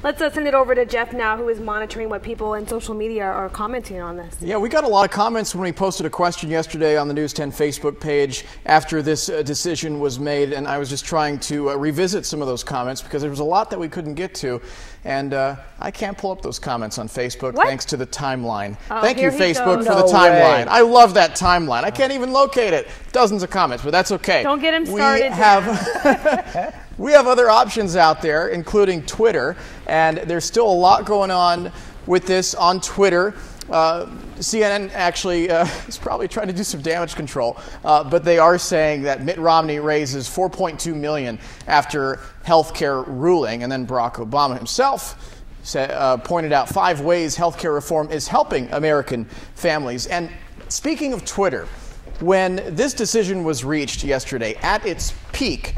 Let's send it over to Jeff now, who is monitoring what people in social media are commenting on this. Yeah, we got a lot of comments when we posted a question yesterday on the News 10 Facebook page after this decision was made, and I was just trying to revisit some of those comments because there was a lot that we couldn't get to, and I can't pull up those comments on Facebook thanks to the timeline. Thank you, Facebook, for the timeline. I love that timeline. I can't even locate it. Dozens of comments, but that's okay. Don't get him started. We have other options out there, including Twitter, and there's still a lot going on with this on Twitter. CNN actually is probably trying to do some damage control, but they are saying that Mitt Romney raises $4.2 million after healthcare ruling, and then Barack Obama himself pointed out 5 ways healthcare reform is helping American families. And speaking of Twitter, when this decision was reached yesterday at its peak,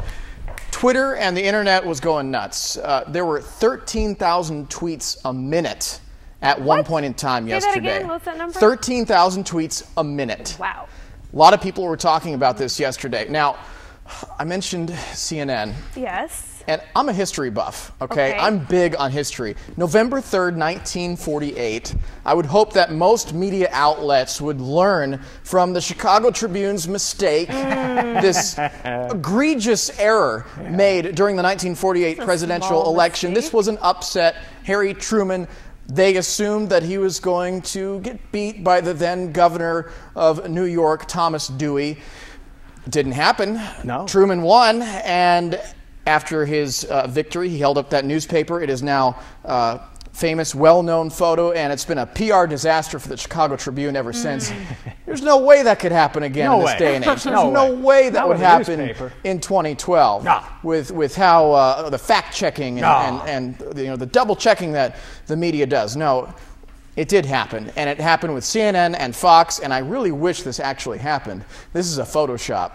Twitter and the internet was going nuts. There were 13,000 tweets a minute at one point in time yesterday. Say that again. What's that number? 13,000 tweets a minute. Wow. A lot of people were talking about this yesterday. Now, I mentioned CNN. Yes. And I'm a history buff, okay? I'm big on history. November 3rd, 1948, I would hope that most media outlets would learn from the Chicago Tribune's mistake, this egregious error made during the 1948 presidential election. This was an upset. Harry Truman, they assumed that he was going to get beat by the then governor of New York, Thomas Dewey. It didn't happen. No. Truman won, and after his victory, he held up that newspaper. It is now a famous, well-known photo, and it's been a PR disaster for the Chicago Tribune ever since. There's no way that could happen again in this day and age. There's no way that would happen in 2012 with how the fact-checking and the double-checking that the media does. No, it did happen, and it happened with CNN and Fox, and I really wish this actually happened. This is a Photoshop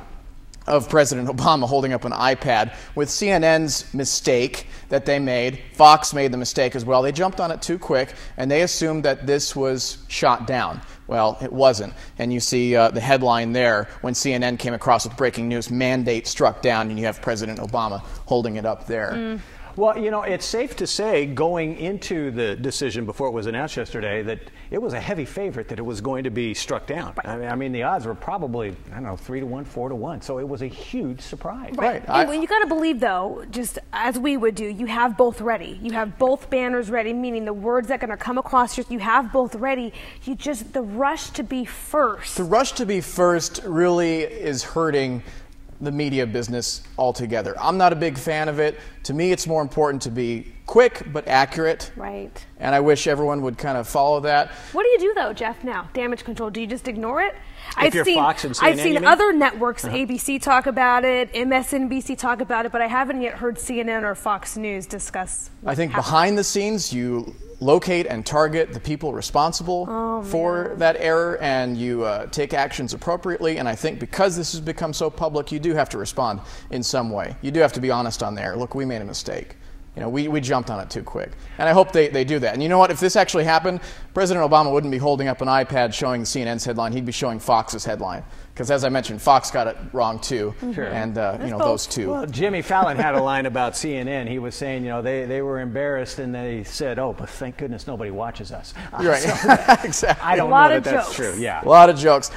of President Obama holding up an iPad with CNN's mistake that they made. Fox made the mistake as well. They jumped on it too quick, and they assumed that this was shot down. Well, it wasn't. And you see the headline there when CNN came across with breaking news, mandate struck down, and you have President Obama holding it up there. Well, you know, it's safe to say going into the decision before it was announced yesterday that it was a heavy favorite that it was going to be struck down. I mean, the odds were probably, I don't know, 3-1, 4-1. So it was a huge surprise. Right. And you got to believe, though, just as we would do, you have both ready. You have both banners ready, meaning the words that are going to come across, you have both ready. You just, the rush to be first. The rush to be first really is hurting the media business altogether. I'm not a big fan of it. To me, it's more important to be quick but accurate. Right. And I wish everyone would kind of follow that. What do you do, though, Jeff, now? Damage control. Do you just ignore it? If you're Fox and CNN, I've seen other networks, ABC talk about it, MSNBC talk about it, but I haven't yet heard CNN or Fox News discuss I think behind the scenes, you locate and target the people responsible for that error, and you take actions appropriately. And I think because this has become so public, you do have to respond in some way. You do have to be honest on there. Look, we made a mistake. You know, we jumped on it too quick. And I hope they do that. And you know what? If this actually happened, President Obama wouldn't be holding up an iPad showing CNN's headline. He'd be showing Fox's headline. Because as I mentioned, Fox got it wrong too. And, you know, those two. Well, Jimmy Fallon had a line about CNN. He was saying, you know, they were embarrassed and they said, oh, but thank goodness nobody watches us. Right. Exactly. I don't know that that's true. Yeah. A lot of jokes.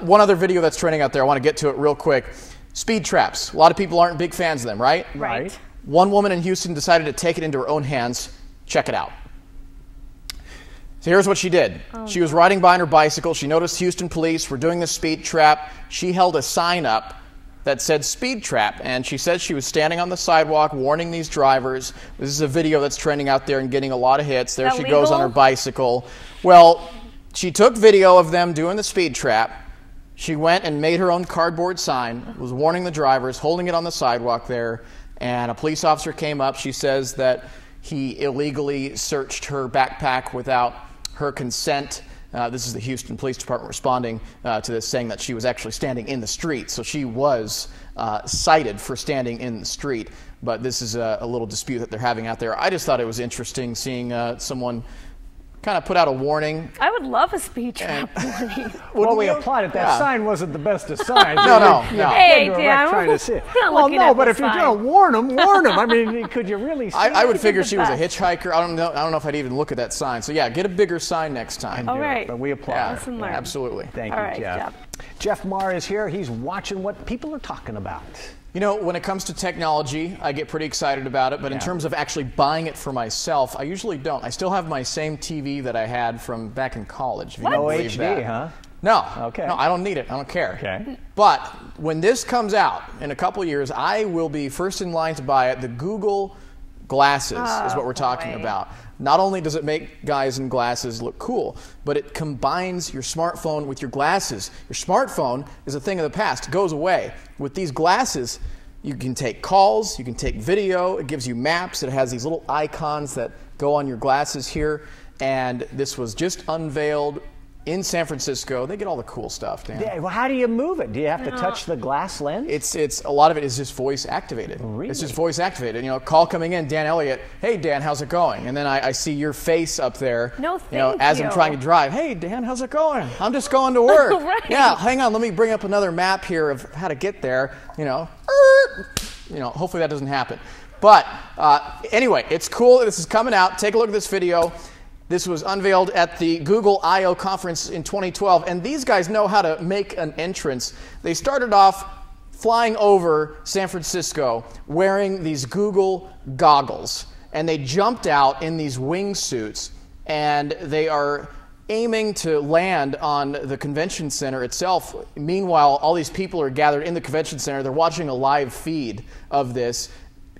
One other video that's trending out there, I want to get to it real quick. Speed traps. A lot of people aren't big fans of them, right? Right. One woman in Houston decided to take it into her own hands. Check it out. So here's what she did. She was riding by on her bicycle. She noticed Houston police were doing the speed trap. She held a sign up that said speed trap, and she said she was standing on the sidewalk warning these drivers. This is a video that's trending out there and getting a lot of hits. There she goes on her bicycle. Well, she took video of them doing the speed trap. She went and made her own cardboard sign, was warning the drivers, holding it on the sidewalk there, and a police officer came up. She says that he illegally searched her backpack without her consent. This is the Houston Police Department responding to this, saying that she was actually standing in the street. So she was cited for standing in the street. But this is a little dispute that they're having out there. I just thought it was interesting seeing someone kind of put out a warning. I would love a speed trap warning. Well, we applauded. That sign wasn't the best of signs. No. Hey, Dan, trying to see. we're not Well, looking no, at but the if you're sign. going to warn them, warn them. I mean, could you really see? I would It's figure the she was a best. hitchhiker. I don't know if I'd even look at that sign. So yeah, get a bigger sign next time. All right. But we applaud. Yeah, Lesson learned. absolutely. Thank All you, right, Jeff. Jeff Maher is here. He's watching what people are talking about. You know, when it comes to technology, I get pretty excited about it, but in terms of actually buying it for myself, I usually don't. I still have my same TV that I had from back in college. If you don't believe HD, that. huh? No. Okay. No, I don't need it. I don't care. Okay. But when this comes out in a couple of years, I will be first in line to buy it. The Google Glasses is what we're talking about. Not only does it make guys in glasses look cool, but it combines your smartphone with your glasses. Your smartphone is a thing of the past. It goes away. With these glasses, you can take calls, you can take video, it gives you maps, it has these little icons that go on your glasses here, and this was just unveiled in San Francisco. They get all the cool stuff, Dan. Yeah, well, how do you move it? Do you have to touch the glass lens? It's a lot of it is just voice activated. Really? It's just voice activated. You know, call coming in, Dan Elliott. Hey Dan, how's it going? And then I see your face up there. No, as I'm thank trying you. to drive. Hey Dan, how's it going? I'm just going to work. Right. Yeah, hang on. Let me bring up another map here of how to get there. Hopefully that doesn't happen. But anyway, it's cool. This is coming out. Take a look at this video. This was unveiled at the Google I/O conference in 2012, and these guys know how to make an entrance. They started off flying over San Francisco wearing these Google goggles, and they jumped out in these wingsuits, and they are aiming to land on the convention center itself. Meanwhile, all these people are gathered in the convention center. They're watching a live feed of this.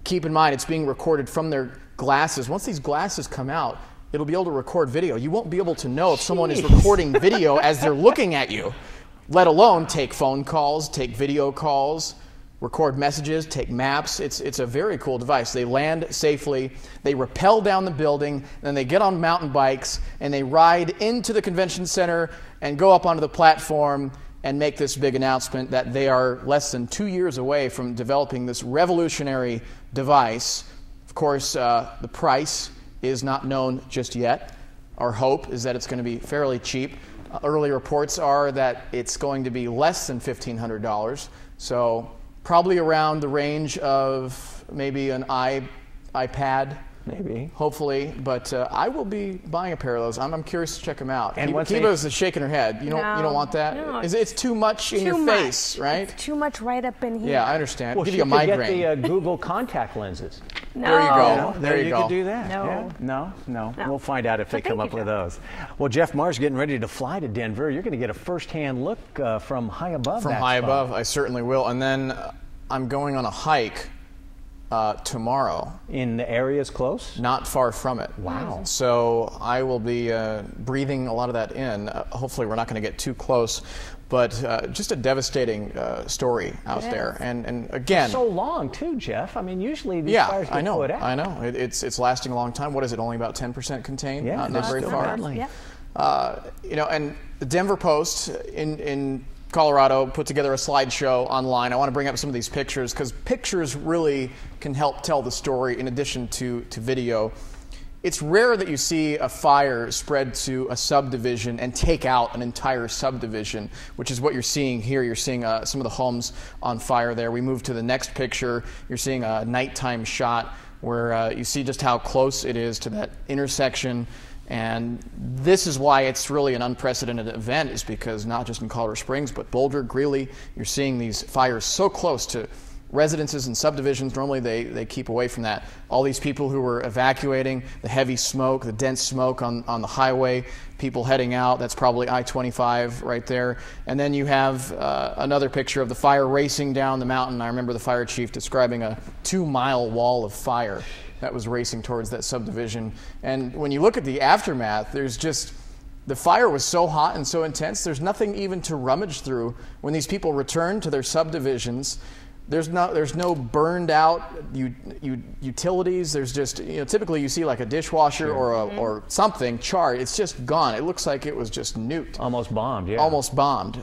Keep in mind, it's being recorded from their glasses. Once these glasses come out, it'll be able to record video. You won't be able to know if someone is recording video as they're looking at you, let alone take phone calls, take video calls, record messages, take maps. It's a very cool device. They land safely, they rappel down the building, then they get on mountain bikes, and they ride into the convention center and go up onto the platform and make this big announcement that they are less than 2 years away from developing this revolutionary device. Of course, the price is not known just yet. Our hope is that it's going to be fairly cheap. Early reports are that it's going to be less than $1,500, so probably around the range of maybe an iPad. Maybe. Hopefully, but I will be buying a pair of those. I'm curious to check them out. And Kiva's shaking her head. You don't want that? No. It's too much in your face, right? It's too much right up in here. Yeah, I understand. Well, Give she you a could migraine. get the Google contact lenses. No. There you go. There you you go. could do that. No. Yeah. No. No. We'll find out if they But come thank up you, with Jeff. those. Well, Jeff Maher's getting ready to fly to Denver. You're going to get a first-hand look from high above. From that high spot. above, I certainly will. And then I'm going on a hike tomorrow. In the areas close? Not far from it. Wow. So I will be breathing a lot of that in. Hopefully we're not going to get too close, but just a devastating story out there. And again, So long too, Jeff. I mean, usually these yeah, fires get I know. put out. I know. It's lasting a long time. What is it? Only about 10% contained. Yeah, not that's very still far. badly. Yeah. And the Denver Post in Colorado put together a slideshow online. I want to bring up some of these pictures because pictures really can help tell the story in addition to video. It's rare that you see a fire spread to a subdivision and take out an entire subdivision, which is what you're seeing here. You're seeing some of the homes on fire there. We move to the next picture. You're seeing a nighttime shot where you see just how close it is to that intersection. And this is why it's really an unprecedented event, is because not just in Colorado Springs, but Boulder, Greeley, you're seeing these fires so close to residences and subdivisions. Normally they keep away from that. All these people who were evacuating, the heavy smoke, the dense smoke on the highway, people heading out, that's probably I-25 right there. And then you have another picture of the fire racing down the mountain. I remember the fire chief describing a 2-mile wall of fire that was racing towards that subdivision. And when you look at the aftermath, there's just, the fire was so hot and so intense, there's nothing even to rummage through. When these people return to their subdivisions, there's no burned out utilities. There's just, typically you see like a dishwasher or something charred. It's just gone. It looks like it was just nuked. Almost bombed, yeah. Almost bombed.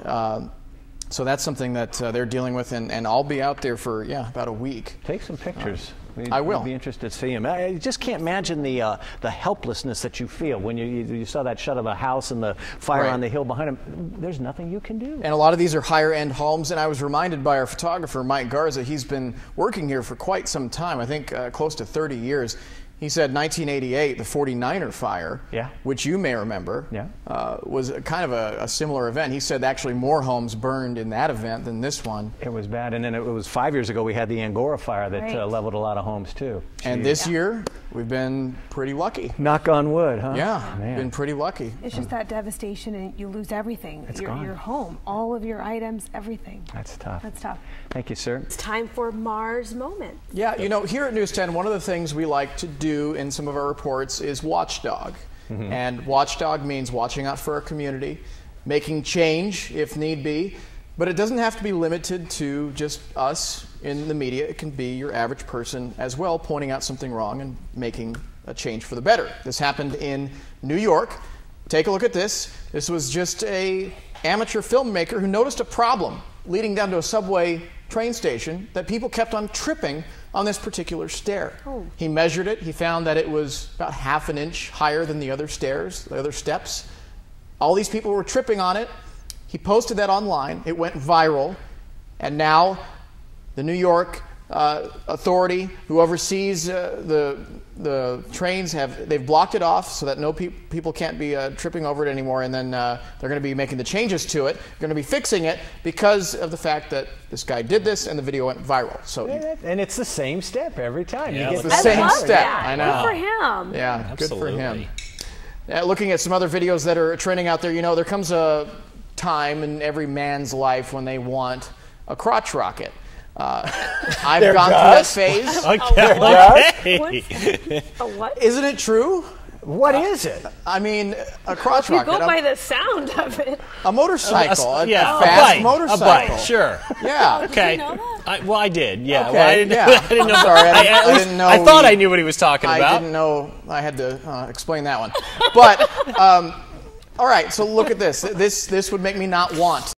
So that's something that they're dealing with, and I'll be out there for, about a week. Take some pictures. I will. I'd be interested to see him. I just can't imagine the helplessness that you feel when you saw that shot of a house and the fire on the hill behind him. There's nothing you can do. And a lot of these are higher-end homes, and I was reminded by our photographer, Mike Garza, he's been working here for quite some time, I think close to 30 years. He said 1988, the 49er fire, which you may remember, was kind of a similar event. He said actually more homes burned in that event than this one. It was bad. And then it was 5 years ago we had the Angora fire that leveled a lot of homes too. And this year, we've been pretty lucky. Knock on wood, huh? Yeah, been pretty lucky. It's just that devastation, and you lose everything. It's your home, all of your items, everything. That's tough. That's tough. Thank you, sir. It's time for Maher's Moment. Yeah, you know, here at News 10, one of the things we like to do in some of our reports is watchdog. And watchdog means watching out for our community, making change if need be, but it doesn't have to be limited to just us in the media. It can be your average person as well, pointing out something wrong and making a change for the better. This happened in New York. Take a look at this. This was just an amateur filmmaker who noticed a problem leading down to a subway train station that people kept on tripping on this particular stair. He measured it. He found that it was about ½ an inch higher than the other stairs, the other steps. All these people were tripping on it. He posted that online. It went viral. And now the New York authority who oversees the trains they've blocked it off so that people can't be tripping over it anymore, and then they're going to be making the changes to it. They're going to be fixing it because of the fact that this guy did this and the video went viral. So and it's the same step every time. It's the same step. I know. Good for him. Yeah, good for him. Looking at some other videos that are trending out there, you know, there comes a time in every man's life when they want a crotch rocket. I've gone through that phase. What? Isn't it true? What is it? I mean, a crotch rocket. You go by the sound of it. A motorcycle. A fast bike, motorcycle. A bike, sure. Yeah. Okay. Did you know that? Well, I did. Yeah. Okay. Well, I didn't know. Yeah. I didn't know. I'm sorry. I didn't know. I thought I knew what he was talking about. I didn't know. I had to explain that one. But all right. So look at this. This would make me not want